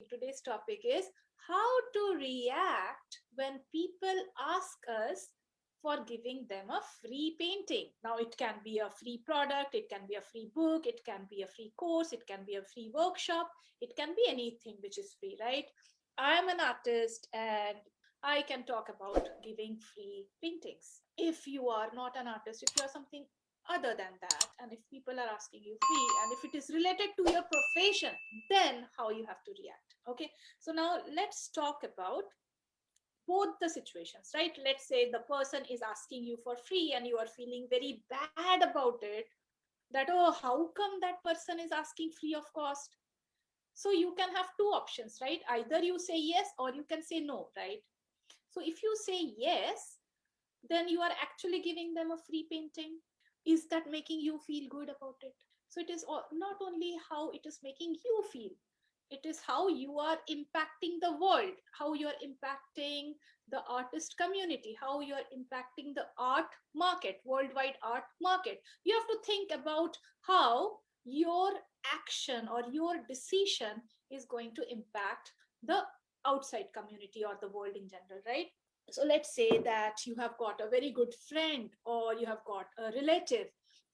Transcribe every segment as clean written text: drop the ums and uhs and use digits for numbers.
Today's topic is how to react when people ask us for giving them a free painting. Now, it can be a free product, it can be a free book, it can be a free course, it can be a free workshop, it can be anything which is free, right? I am an artist and I can talk about giving free paintings. If you are not an artist, if you are something other than that, and if people are asking you free, and if it is related to your profession, then how you have to react. Okay, so now let's talk about both the situations, right? Let's say the person is asking you for free and you are feeling very bad about it, that oh, how come that person is asking free of cost. So you can have two options, right? Either you say yes or you can say no, right? So if you say yes, then you are actually giving them a free painting. Is that making you feel good about it? So it is not only how it is making you feel, it is how you are impacting the world, how you are impacting the artist community, how you are impacting the art market, worldwide art market. You have to think about how your action or your decision is going to impact the outside community or the world in general, right? So let's say that you have got a very good friend or you have got a relative,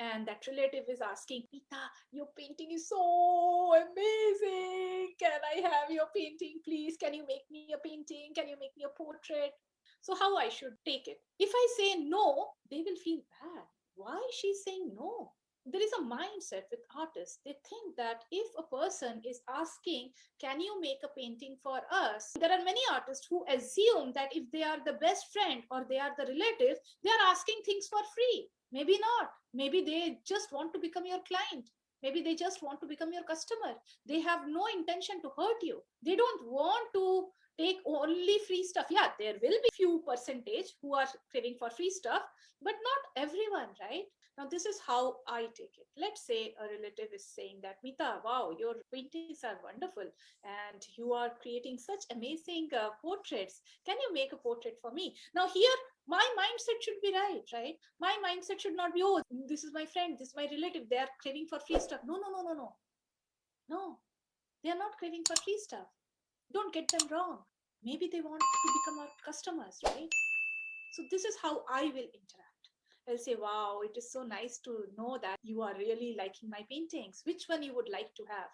and that relative is asking, Pita, your painting is so amazing, can I have your painting please, can you make me a painting, can you make me a portrait? So how I should take it? If I say no, they will feel bad. Why she's saying no? There is a mindset with artists. They think that if a person is asking, can you make a painting for us? There are many artists who assume that if they are the best friend or they are the relative, they are asking things for free. Maybe not. Maybe they just want to become your client. Maybe they just want to become your customer. They have no intention to hurt you. They don't want to take only free stuff. Yeah, there will be few percentage who are craving for free stuff, but not everyone, right? Now, this is how I take it. Let's say a relative is saying that, Mita, wow, your paintings are wonderful and you are creating such amazing portraits. Can you make a portrait for me? Now, here, my mindset should be right, right? My mindset should not be, oh, this is my friend, this is my relative, they are craving for free stuff. No, no, no, no, no. No, they are not craving for free stuff. Don't get them wrong. Maybe they want to become our customers, right? So this is how I will interact. I'll say, wow, it is so nice to know that you are really liking my paintings. Which one you would like to have?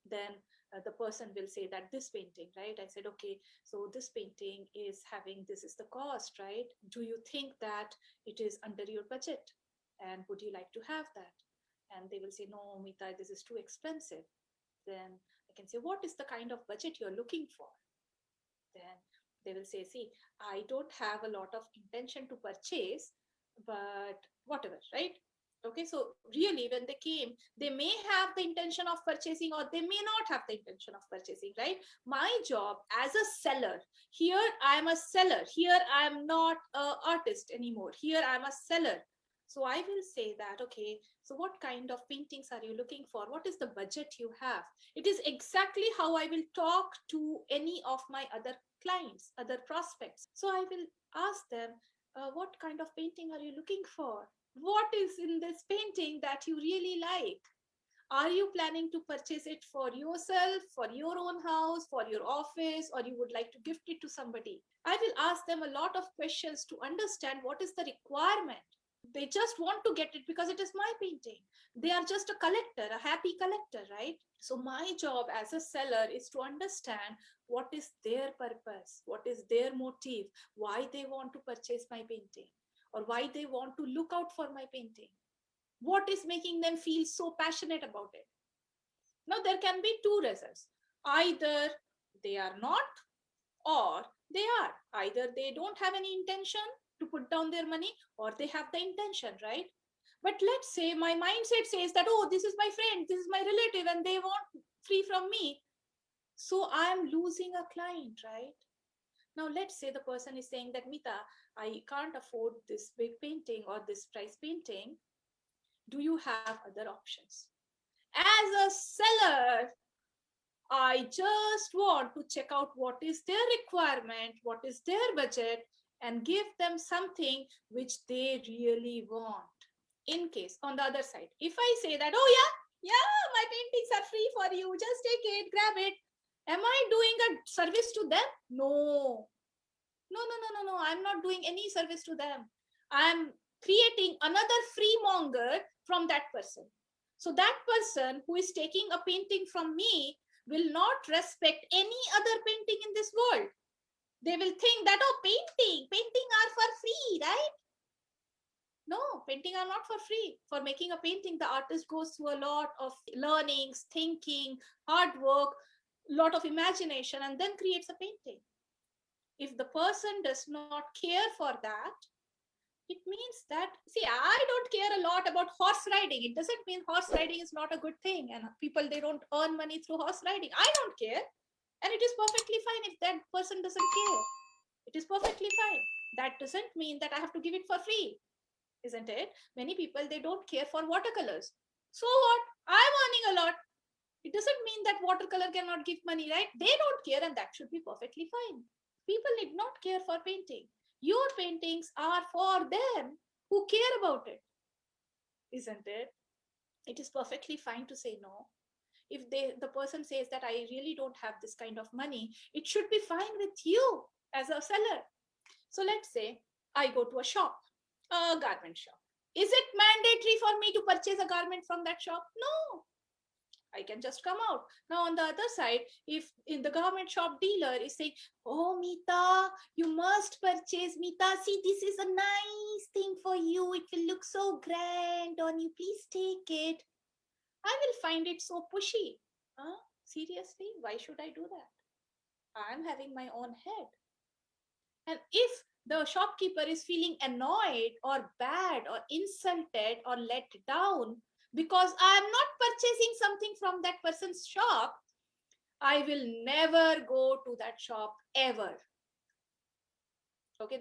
Then the person will say that this painting, right? I said, okay, so this painting is having, this is the cost, right? Do you think that it is under your budget? And would you like to have that? And they will say, no, Mita, this is too expensive. Then I can say, what is the kind of budget you're looking for? Then they will say, see, I don't have a lot of intention to purchase, but whatever, right? Okay, so really when they came, they may have the intention of purchasing or they may not have the intention of purchasing, right? My job as a seller, here I am a seller, here I am not an artist anymore, here I am a seller. So I will say that, okay, so what kind of paintings are you looking for? What is the budget you have? It is exactly how I will talk to any of my other clients, other prospects. So I will ask them, what kind of painting are you looking for? What is in this painting that you really like? Are you planning to purchase it for yourself, for your own house, for your office, or you would like to gift it to somebody? I will ask them a lot of questions to understand what is the requirement. They just want to get it because it is my painting. They are just a collector, a happy collector, right? So my job as a seller is to understand what is their purpose, what is their motive, why they want to purchase my painting, or why they want to look out for my painting. What is making them feel so passionate about it? Now, there can be two results. Either they are not, or they are. Either they don't have any intention to put down their money, or they have the intention, right? But let's say my mindset says that, oh, this is my friend, this is my relative, and they want free from me. So I am losing a client, right? Now, let's say the person is saying that, Mita, I can't afford this big painting or this price painting. Do you have other options? As a seller, I just want to check out what is their requirement, what is their budget, and give them something which they really want. In case, on the other side, if I say that, oh, yeah, yeah, my paintings are free for you, just take it, grab it. Am I doing a service to them? No. No, no, no, no, no. I'm not doing any service to them. I'm creating another free monger from that person. So that person who is taking a painting from me will not respect any other painting in this world. They will think that, oh, painting are for free, right? No, painting are not for free. For making a painting, the artist goes through a lot of learnings, thinking, hard work, lot of imagination, and then creates a painting. If the person does not care for that, it means that, see, I don't care a lot about horse riding. It doesn't mean horse riding is not a good thing and people, they don't earn money through horse riding. I don't care. And it is perfectly fine if that person doesn't care. It is perfectly fine. That doesn't mean that I have to give it for free, isn't it? Many people, they don't care for watercolors. So what? I'm earning a lot. It doesn't mean that watercolor cannot give money, right? They don't care, and that should be perfectly fine. People need not care for painting. Your paintings are for them who care about it, isn't it? It is perfectly fine to say no. If the person says that I really don't have this kind of money, it should be fine with you as a seller. So let's say I go to a shop, a garment shop. Is it mandatory for me to purchase a garment from that shop? No, I can just come out. Now, on the other side, if in the garment shop dealer is saying, oh, Mita, you must purchase, Mita. See, this is a nice thing for you. It will look so grand on you. Please take it. I will find it so pushy. Huh? Seriously? Why should I do that? I'm having my own head. And if the shopkeeper is feeling annoyed or bad or insulted or let down because I am not purchasing something from that person's shop, I will never go to that shop ever. Okay,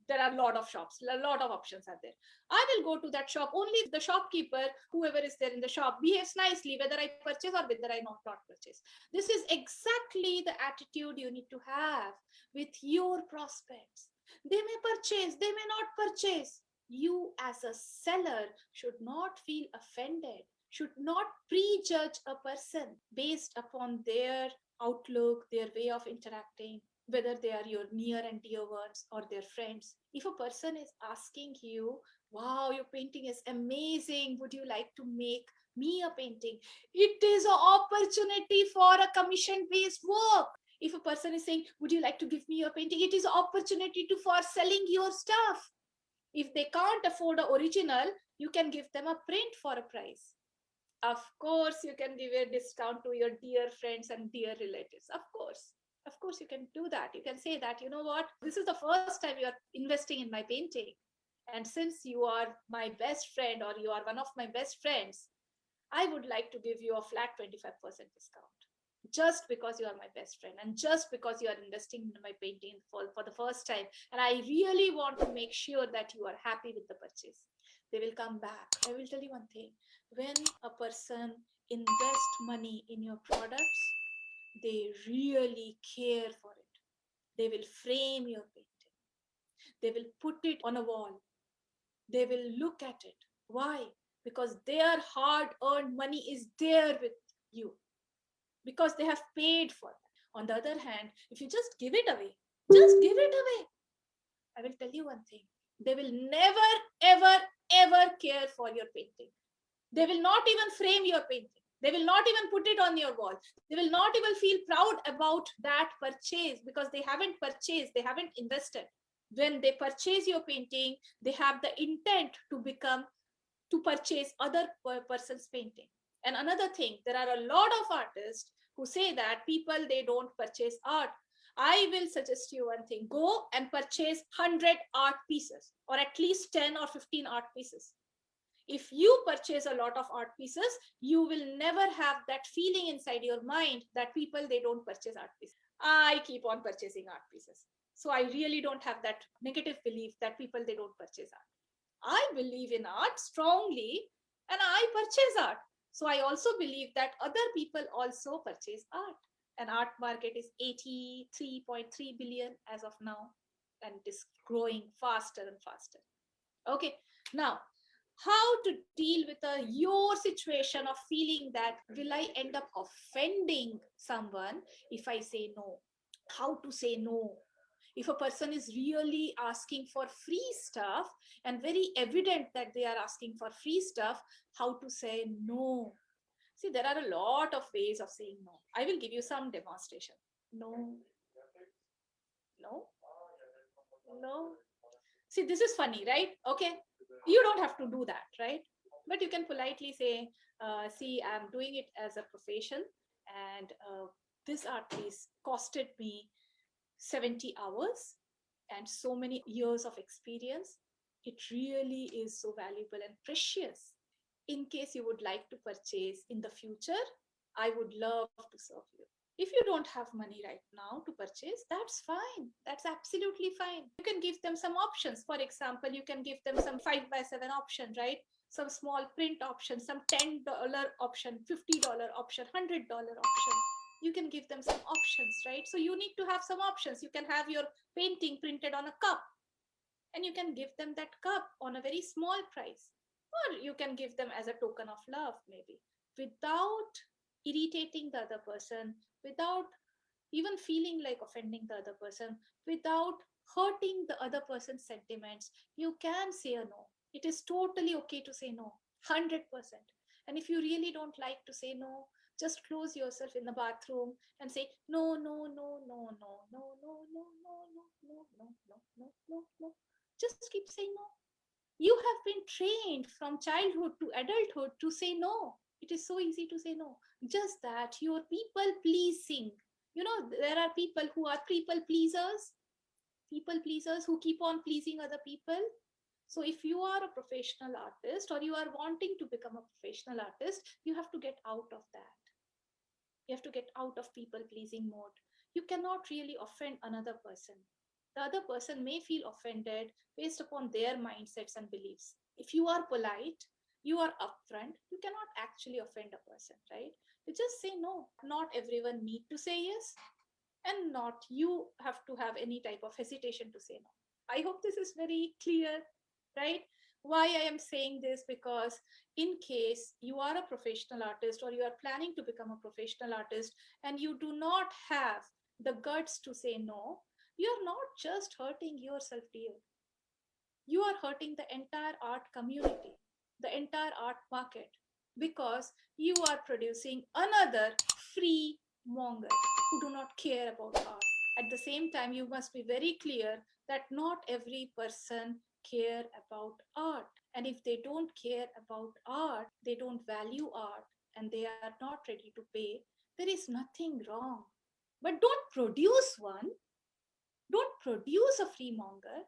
there are a lot of shops, a lot of options are there. I will go to that shop only if the shopkeeper, whoever is there in the shop, behaves nicely, whether I purchase or whether I not purchase. This is exactly the attitude you need to have with your prospects. They may purchase, they may not purchase. You as a seller should not feel offended, should not prejudge a person based upon their outlook, their way of interacting, whether they are your near and dear ones or their friends. If a person is asking you, wow, your painting is amazing, would you like to make me a painting? It is an opportunity for a commission based work. If a person is saying, would you like to give me your painting? It is an opportunity for selling your stuff. If they can't afford an original, you can give them a print for a price. Of course, you can give a discount to your dear friends and dear relatives. Of course, you can do that. You can say that, you know what, this is the first time you are investing in my painting. And since you are my best friend or you are one of my best friends, I would like to give you a flat 25% discount just because you are my best friend and just because you are investing in my painting for the first time. And I really want to make sure that you are happy with the purchase. They will come back. I will tell you one thing. When a person invests money in your products, they really care for it. They will frame your painting. They will put it on a wall. They will look at it. Why? Because their hard earned money is there with you, because they have paid for that. On the other hand, if you just give it away, just give it away, I will tell you one thing. They will never, ever, ever care for your painting. They will not even frame your painting. They will not even put it on your wall. They will not even feel proud about that purchase because they haven't purchased, they haven't invested. When they purchase your painting, they have the intent to purchase other person's painting. And another thing, there are a lot of artists who say that people, they don't purchase art. I will suggest you one thing. Go and purchase 100 art pieces or at least 10 or 15 art pieces. If you purchase a lot of art pieces, you will never have that feeling inside your mind that people, they don't purchase art pieces. I keep on purchasing art pieces. So I really don't have that negative belief that people, they don't purchase art. I believe in art strongly and I purchase art. So I also believe that other people also purchase art. And art market is 83.3 billion as of now, and it is growing faster and faster. Okay, now how to deal with your situation of feeling that will I end up offending someone if I say no? How to say no? If a person is really asking for free stuff and very evident that they are asking for free stuff, how to say no? See, there are a lot of ways of saying no. I will give you some demonstration. No, no, no. See, this is funny, right? Okay, you don't have to do that, right? But you can politely say, see, I'm doing it as a profession, and this art piece costed me 70 hours and so many years of experience. It really is so valuable and precious. In case you would like to purchase in the future, I would love to serve you. If you don't have money right now to purchase, that's fine. That's absolutely fine. You can give them some options. For example, you can give them some 5x7 option, right? Some small print option, some $10 option, $50 option, $100 option. You can give them some options, right? So you need to have some options. You can have your painting printed on a cup, and you can give them that cup on a very small price, or you can give them as a token of love, maybe, without irritating the other person, without even feeling like offending the other person, without hurting the other person's sentiments. You can say a no. It is totally okay to say no, 100%. And if you really don't like to say no, just close yourself in the bathroom and say no, no, no, no, no, no, no, no, no, no, no, no, no, no, no, no. Just keep saying no. You have been trained from childhood to adulthood to say no. It is so easy to say no. Just that your people pleasing. You know, there are people who are people pleasers who keep on pleasing other people. So if you are a professional artist or you are wanting to become a professional artist, you have to get out of that. You have to get out of people pleasing mode. You cannot really offend another person. The other person may feel offended based upon their mindsets and beliefs. If you are polite, you are upfront, you cannot actually offend a person, right? You just say no. Not everyone need to say yes, and not you have to have any type of hesitation to say no. I hope this is very clear, right? Why I am saying this, because in case you are a professional artist or you are planning to become a professional artist and you do not have the guts to say no, you are not just hurting yourself, dear. You are hurting the entire art community, the entire art market, because you are producing another free monger who do not care about art. At the same time, you must be very clear that not every person care about art. And if they don't care about art, they don't value art, and they are not ready to pay, there is nothing wrong. But don't produce one, don't produce a free monger.